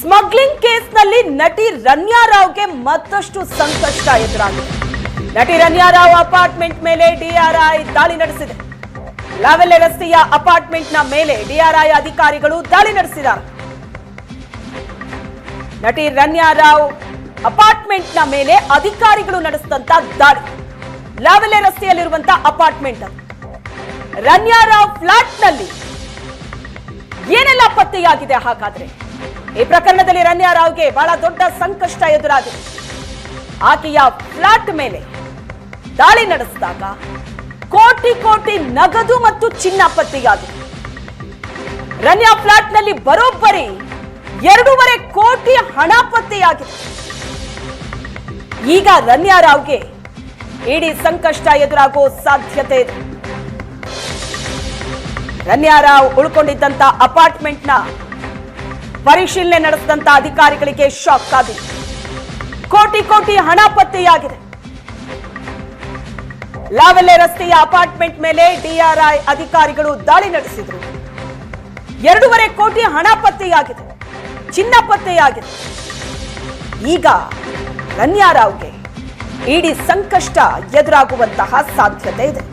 Smuggling ಕೇಸ್ನಲ್ಲಿ ನಟಿ ರನ್ಯಾ ರಾವ್ಗೆ ಮತ್ತಷ್ಟು ಸಂಕಷ್ಟ ಎದುರಾಗಿದೆ. ನಟಿ ರನ್ಯಾ ರಾವ್ ಅಪಾರ್ಟ್ಮೆಂಟ್ ಮೇಲೆ ಡಿಆರ್ಐ ದಾಳಿ ನಡೆಸಿದೆ. ಲಾವೆಲ್ಲೆ ರಸ್ತೆಯ ಅಪಾರ್ಟ್ಮೆಂಟ್ನ ಮೇಲೆ ಡಿಆರ್ಐ ಅಧಿಕಾರಿಗಳು ದಾಳಿ ನಡೆಸಿದ್ದಾರೆ. ನಟಿ ರನ್ಯಾ ರಾವ್ ಅಪಾರ್ಟ್ಮೆಂಟ್ನ ಮೇಲೆ ಅಧಿಕಾರಿಗಳು ನಡೆಸಿದಂತ ದಾಳಿ. ಲಾವೆಲ್ಲೆ ರಸ್ತೆಯಲ್ಲಿರುವಂತಹ ಅಪಾರ್ಟ್ಮೆಂಟ್ ರನ್ಯಾ ರಾವ್ ಫ್ಲಾಟ್ನಲ್ಲಿ ಏನೆಲ್ಲ ಪತ್ತೆಯಾಗಿದೆ? ಹಾಗಾದ್ರೆ ಈ ಪ್ರಕರಣದಲ್ಲಿ ರನ್ಯಾ ರಾವ್ಗೆ ಬಹಳ ದೊಡ್ಡ ಸಂಕಷ್ಟ ಎದುರಾಗಿದೆ. ಆಕೆಯ ಫ್ಲಾಟ್ ಮೇಲೆ ದಾಳಿ ನಡೆಸಿದಾಗ ಕೋಟಿ ಕೋಟಿ ನಗದು ಮತ್ತು ಚಿನ್ನ ಪತ್ತೆಯಾಗಿದೆ. ರನ್ಯಾ ಫ್ಲಾಟ್ನಲ್ಲಿ ಬರೋಬ್ಬರಿ 2.5 ಕೋಟಿ ಹಣ ಪತ್ತೆಯಾಗಿದೆ. ಈಗ ರನ್ಯಾ ರಾವ್ಗೆ ಇಡೀ ಸಂಕಷ್ಟ ಎದುರಾಗೋ ಸಾಧ್ಯತೆ ಇದೆ. ರನ್ಯಾ ರಾವ್ ಉಳ್ಕೊಂಡಿದ್ದಂತ ಅಪಾರ್ಟ್ಮೆಂಟ್ನ ಪರಿಶೀಲನೆ ನಡೆಸಿದಂತ ಅಧಿಕಾರಿಗಳಿಗೆ ಶಾಕ್ ಆಗಿದೆ. ಕೋಟಿ ಕೋಟಿ ಹಣ ಪತ್ತೆಯಾಗಿದೆ. ಲಾವೆಲ್ಲೆ ರಸ್ತೆಯ ಅಪಾರ್ಟ್ಮೆಂಟ್ ಮೇಲೆ ಡಿಆರ್ಐ ಅಧಿಕಾರಿಗಳು ದಾಳಿ ನಡೆಸಿದ್ರು. 2.5 ಕೋಟಿ ಹಣ ಪತ್ತೆಯಾಗಿದೆ, ಚಿನ್ನ ಪತ್ತೆಯಾಗಿದೆ. ಈಗ ರನ್ಯಾ ರಾವ್ಗೆ ಇಡೀ ಸಂಕಷ್ಟ ಎದುರಾಗುವಂತಹ ಸಾಧ್ಯತೆ ಇದೆ.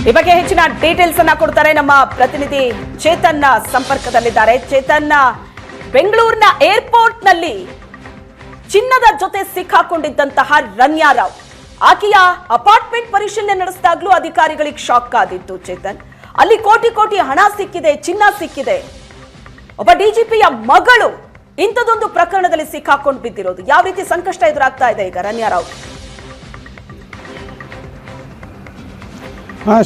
ಈ ಬಗ್ಗೆ ಹೆಚ್ಚಿನ ಡೀಟೇಲ್ಸ್ ಅನ್ನ ಕೊಡ್ತಾರೆ ನಮ್ಮ ಪ್ರತಿನಿಧಿ ಚೇತನ್ ಸಂಪರ್ಕದಲ್ಲಿದ್ದಾರೆ. ಚೇತನ್, ಬೆಂಗಳೂರಿನ ಏರ್ಪೋರ್ಟ್ ನಲ್ಲಿ ಚಿನ್ನದ ಜೊತೆ ಸಿಕ್ಕಾಕೊಂಡಿದ್ದಂತಹ ರನ್ಯಾ ರಾವ್ ಆಕೆಯ ಅಪಾರ್ಟ್ಮೆಂಟ್ ಪರಿಶೀಲನೆ ನಡೆಸಿದಾಗ್ಲೂ ಅಧಿಕಾರಿಗಳಿಗೆ ಶಾಕ್ ಆದಿತ್ತು. ಚೇತನ್, ಅಲ್ಲಿ ಕೋಟಿ ಕೋಟಿ ಹಣ ಸಿಕ್ಕಿದೆ, ಚಿನ್ನ ಸಿಕ್ಕಿದೆ. ಒಬ್ಬ ಡಿಜಿಪಿಯ ಮಗಳು ಇಂಥದೊಂದು ಪ್ರಕರಣದಲ್ಲಿ ಸಿಕ್ಕಾಕೊಂಡು ಬಿದ್ದಿರೋದು, ಯಾವ ರೀತಿ ಸಂಕಷ್ಟ ಎದುರಾಗ್ತಾ ಇದೆ ಈಗ ರನ್ಯಾ ರಾವ್?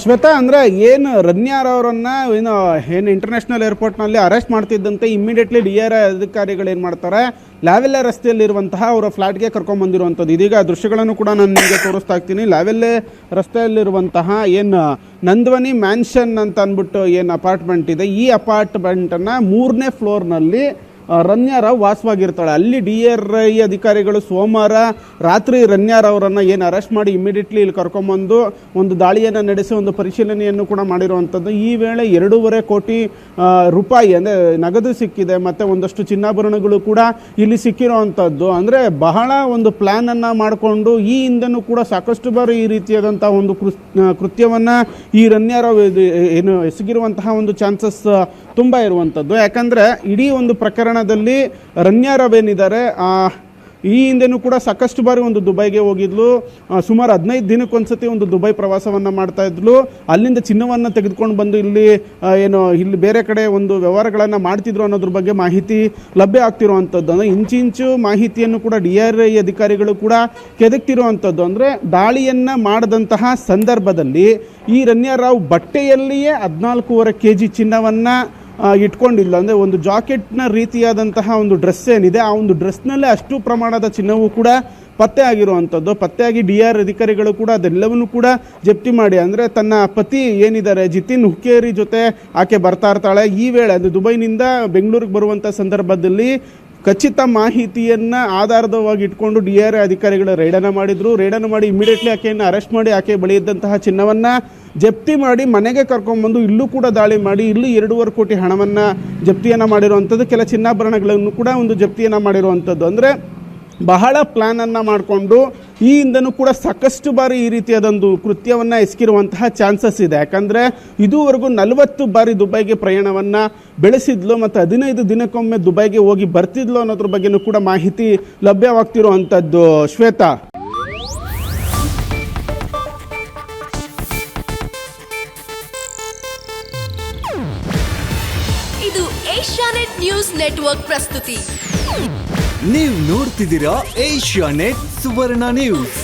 ಶ್ವೇತಾ, ಅಂದರೆ ಏನು ರನ್ಯಾ ಅವರನ್ನ ಏನು ಇಂಟರ್ನ್ಯಾಷನಲ್ ಏರ್ಪೋರ್ಟ್ನಲ್ಲಿ ಅರೆಸ್ಟ್ ಮಾಡ್ತಿದ್ದಂತೆ ಇಮ್ಮಿಡಿಯೇಟ್ಲಿ ಡಿಆರ್ಐ ಅಧಿಕಾರಿಗಳು ಏನು ಮಾಡ್ತಾರೆ, ಲಾವೆಲ್ಲೆ ರಸ್ತೆಯಲ್ಲಿರುವಂತಹ ಅವರ ಫ್ಲಾಟ್ಗೆ ಕರ್ಕೊಂಡ್ಬಂದಿರುವಂಥದ್ದು. ಇದೀಗ ಆ ದೃಶ್ಯಗಳನ್ನು ಕೂಡ ನಾನು ನಿಮಗೆ ತೋರಿಸ್ತಾ ಇರ್ತೀನಿ. ಲಾವೆಲ್ಲೆ ರಸ್ತೆಯಲ್ಲಿರುವಂತಹ ಏನು ನಂದವನಿ ಮ್ಯಾನ್ಷನ್ ಅಂತ ಅಂದ್ಬಿಟ್ಟು ಏನು ಅಪಾರ್ಟ್ಮೆಂಟ್ ಇದೆ, ಈ ಅಪಾರ್ಟ್ಮೆಂಟನ್ನು 3ನೇ ಫ್ಲೋರ್ನಲ್ಲಿ ರನ್ಯಾ ರಾವ್ ವಾಸವಾಗಿರ್ತಾಳೆ. ಅಲ್ಲಿ ಡಿಆರ್ಐ ಅಧಿಕಾರಿಗಳು ಸೋಮವಾರ ರಾತ್ರಿ ರನ್ಯಾ ರಾವ್ರನ್ನ ಏನು ಅರೆಸ್ಟ್ ಮಾಡಿ ಇಮಿಡಿಯೇಟ್ಲಿ ಇಲ್ಲಿ ಕರ್ಕೊಂಬಂದು ಒಂದು ದಾಳಿಯನ್ನು ನಡೆಸಿ ಒಂದು ಪರಿಶೀಲನೆಯನ್ನು ಕೂಡ ಮಾಡಿರುವಂಥದ್ದು. ಈ ವೇಳೆ 2.5 ಕೋಟಿ ರೂಪಾಯಿ ಅಂದರೆ ನಗದು ಸಿಕ್ಕಿದೆ, ಮತ್ತು ಒಂದಷ್ಟು ಚಿನ್ನಾಭರಣಗಳು ಕೂಡ ಇಲ್ಲಿ ಸಿಕ್ಕಿರುವಂಥದ್ದು. ಅಂದರೆ ಬಹಳ ಒಂದು ಪ್ಲ್ಯಾನನ್ನು ಮಾಡಿಕೊಂಡು ಈ ಹಿಂದೆನೂ ಕೂಡ ಸಾಕಷ್ಟು ಬಾರಿ ಈ ರೀತಿಯಾದಂಥ ಒಂದು ಕೃತ್ಯವನ್ನು ಈ ರನ್ಯಾ ರಾವ್ ಏನು ಎಸಗಿರುವಂತಹ ಒಂದು ಚಾನ್ಸಸ್ ತುಂಬ ಇರುವಂಥದ್ದು. ಯಾಕಂದರೆ ಇಡೀ ಒಂದು ಪ್ರಕರಣದಲ್ಲಿ ರನ್ಯಾ ರಾವ್ ಏನಿದ್ದಾರೆ, ಈ ಹಿಂದೆನೂ ಕೂಡ ಸಾಕಷ್ಟು ಬಾರಿ ಒಂದು ದುಬೈಗೆ ಹೋಗಿದ್ಲು. ಸುಮಾರು 15 ದಿನಕ್ಕೊಂದ್ಸತಿ ಒಂದು ದುಬೈ ಪ್ರವಾಸವನ್ನು ಮಾಡ್ತಾ ಇದ್ಲು. ಅಲ್ಲಿಂದ ಚಿನ್ನವನ್ನು ತೆಗೆದುಕೊಂಡು ಬಂದು ಇಲ್ಲಿ ಬೇರೆ ಕಡೆ ಒಂದು ವ್ಯವಹಾರಗಳನ್ನು ಮಾಡ್ತಿದ್ರು ಅನ್ನೋದ್ರ ಬಗ್ಗೆ ಮಾಹಿತಿ ಲಭ್ಯ ಆಗ್ತಿರುವಂಥದ್ದು. ಅಂದರೆ ಇಂಚಿಂಚು ಮಾಹಿತಿಯನ್ನು ಕೂಡ ಡಿಆರ್ಐ ಅಧಿಕಾರಿಗಳು ಕೂಡ ಕೆದಕ್ತಿರುವಂಥದ್ದು. ಅಂದರೆ ದಾಳಿಯನ್ನು ಮಾಡಿದಂತಹ ಸಂದರ್ಭದಲ್ಲಿ ಈ ರನ್ಯಾ ರಾವ್ ಬಟ್ಟೆಯಲ್ಲಿಯೇ 14.5 kg ಚಿನ್ನವನ್ನು ಇಟ್ಕೊಂಡಿಲ್ಲ. ಅಂದರೆ ಒಂದು ಜಾಕೆಟ್ನ ರೀತಿಯಾದಂತಹ ಒಂದು ಡ್ರೆಸ್ ಏನಿದೆ, ಆ ಒಂದು ಡ್ರೆಸ್ನಲ್ಲೇ ಅಷ್ಟು ಪ್ರಮಾಣದ ಚಿನ್ನವೂ ಕೂಡ ಪತ್ತೆ ಆಗಿರುವಂಥದ್ದು. ಪತ್ತೆಯಾಗಿ ಡಿಆರ್ ಅಧಿಕಾರಿಗಳು ಕೂಡ ಅದೆಲ್ಲವನ್ನೂ ಕೂಡ ಜಪ್ತಿ ಮಾಡಿ, ಅಂದರೆ ತನ್ನ ಪತಿ ಏನಿದ್ದಾರೆ ಜಿತಿನ್ ಹುಕ್ಕೇರಿ ಜೊತೆ ಆಕೆ ಬರ್ತಾ ಇರ್ತಾಳೆ. ಈ ವೇಳೆ ಅಂದರೆ ದುಬೈನಿಂದ ಬೆಂಗಳೂರಿಗೆ ಬರುವಂಥ ಸಂದರ್ಭದಲ್ಲಿ ಖಚಿತ ಮಾಹಿತಿಯನ್ನು ಆಧಾರವಾಗಿ ಇಟ್ಕೊಂಡು ಡಿಆರ್ಐ ಅಧಿಕಾರಿಗಳು ರೈಡನ್ನು ಮಾಡಿದರು. ರೈಡನ್ನು ಮಾಡಿ ಇಮಿಡಿಯೇಟ್ಲಿ ಆಕೆಯನ್ನು ಅರೆಸ್ಟ್ ಮಾಡಿ ಆಕೆ ಬಳಿ ಇದ್ದಂತಹ ಚಿನ್ನವನ್ನು ಜಪ್ತಿ ಮಾಡಿ ಮನೆಗೆ ಕರ್ಕೊಂಡ್ಬಂದು ಇಲ್ಲೂ ಕೂಡ ದಾಳಿ ಮಾಡಿ ಇಲ್ಲಿ 2.5 ಕೋಟಿ ಹಣವನ್ನು ಜಪ್ತಿಯನ್ನು ಮಾಡಿರುವಂಥದ್ದು. ಕೆಲ ಚಿನ್ನಾಭರಣಗಳನ್ನು ಕೂಡ ಒಂದು ಜಪ್ತಿಯನ್ನು ಮಾಡಿರುವಂಥದ್ದು. ಅಂದರೆ ಬಹಳ ಪ್ಲ್ಯಾನನ್ನು ಮಾಡಿಕೊಂಡು ಈ ಹಿಂದನೂ ಕೂಡ ಸಾಕಷ್ಟು ಬಾರಿ ಈ ರೀತಿಯಾದೊಂದು ಕೃತ್ಯವನ್ನು ಎಸಗಿರುವಂತಹ ಚಾನ್ಸಸ್ ಇದೆ. ಯಾಕಂದರೆ ಇದುವರೆಗೂ 40 ಬಾರಿ ದುಬೈಗೆ ಪ್ರಯಾಣವನ್ನು ಬೆಳೆಸಿದ್ಲು, ಮತ್ತು 15 ದಿನಕ್ಕೊಮ್ಮೆ ದುಬೈಗೆ ಹೋಗಿ ಬರ್ತಿದ್ಲು ಅನ್ನೋದ್ರ ಬಗ್ಗೆನೂ ಕೂಡ ಮಾಹಿತಿ ಲಭ್ಯವಾಗ್ತಿರುವಂಥದ್ದು. ಶ್ವೇತಾ, ಇದು ಏಷ್ಯಾನೆಟ್ ನ್ಯೂಸ್ ನೆಟ್ವರ್ಕ್ ಪ್ರಸ್ತುತಿ. ನೀವು ನೋಡ್ತಿದ್ದೀರಾ ಏಷ್ಯಾನೆಟ್ ಸುವರ್ಣ ನ್ಯೂಸ್.